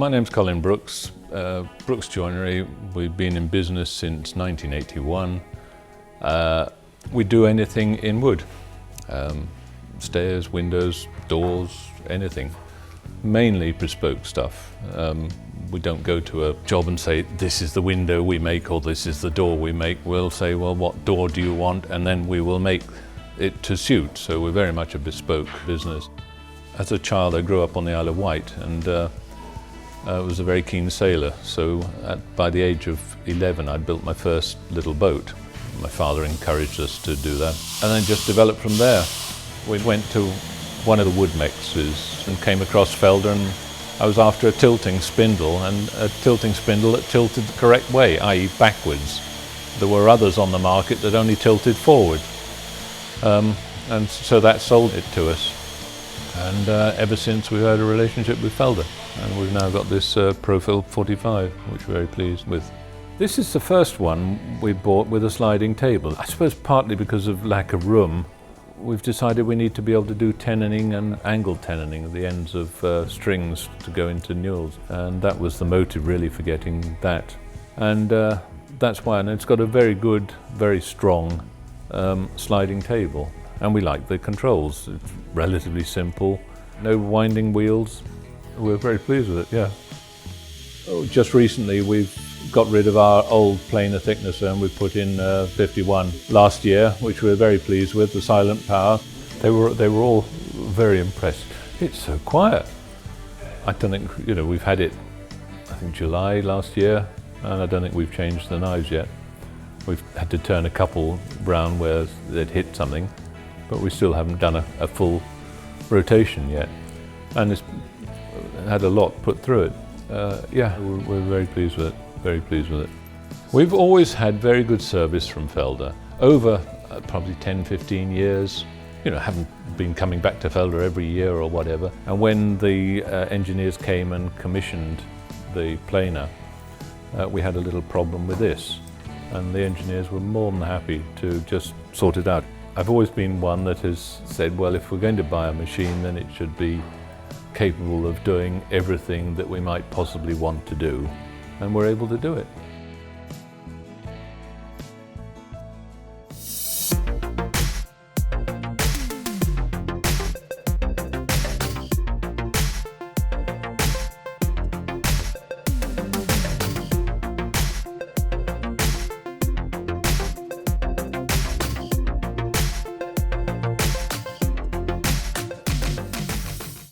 My name's Colin Brooks, Brooks Joinery. We've been in business since 1981. We do anything in wood. Stairs, windows, doors, anything. Mainly bespoke stuff. We don't go to a job and say, this is the window we make or this is the door we make. We'll say, well, what door do you want? And then we will make it to suit. So we're very much a bespoke business. As a child, I grew up on the Isle of Wight and I was a very keen sailor. So by the age of 11, I'd built my first little boat. My father encouraged us to do that. And then just developed from there. We went to one of the wood mixes and came across Felder, and I was after a tilting spindle, and a tilting spindle that tilted the correct way, i.e. backwards. There were others on the market that only tilted forward. And so that sold it to us. And ever since we've had a relationship with Felder. And we've now got this Profil 45, which we're very pleased with. This is the first one we bought with a sliding table. I suppose partly because of lack of room, we've decided we need to be able to do tenoning and angled tenoning at the ends of strings to go into newels. And that was the motive really for getting that. And that's why, and it's got a very good, very strong sliding table. And we like the controls. It's relatively simple, no winding wheels. We're very pleased with it, yeah. Oh, just recently we've got rid of our old planer thicknesser and we put in 51 last year, which we're very pleased with, the silent power. They were all very impressed. It's so quiet. I don't think, we've had it, I think July last year, and I don't think we've changed the knives yet. We've had to turn a couple round where they'd hit something, but we still haven't done a full rotation yet. And it's had a lot put through it. Yeah, we're very pleased with it, very pleased with it. We've always had very good service from Felder. Over probably 10, 15 years. Haven't been coming back to Felder every year or whatever. And when the engineers came and commissioned the planer, we had a little problem with this. And the engineers were more than happy to just sort it out. I've always been one that has said, well, if we're going to buy a machine, then it should be capable of doing everything that we might possibly want to do, and we're able to do it.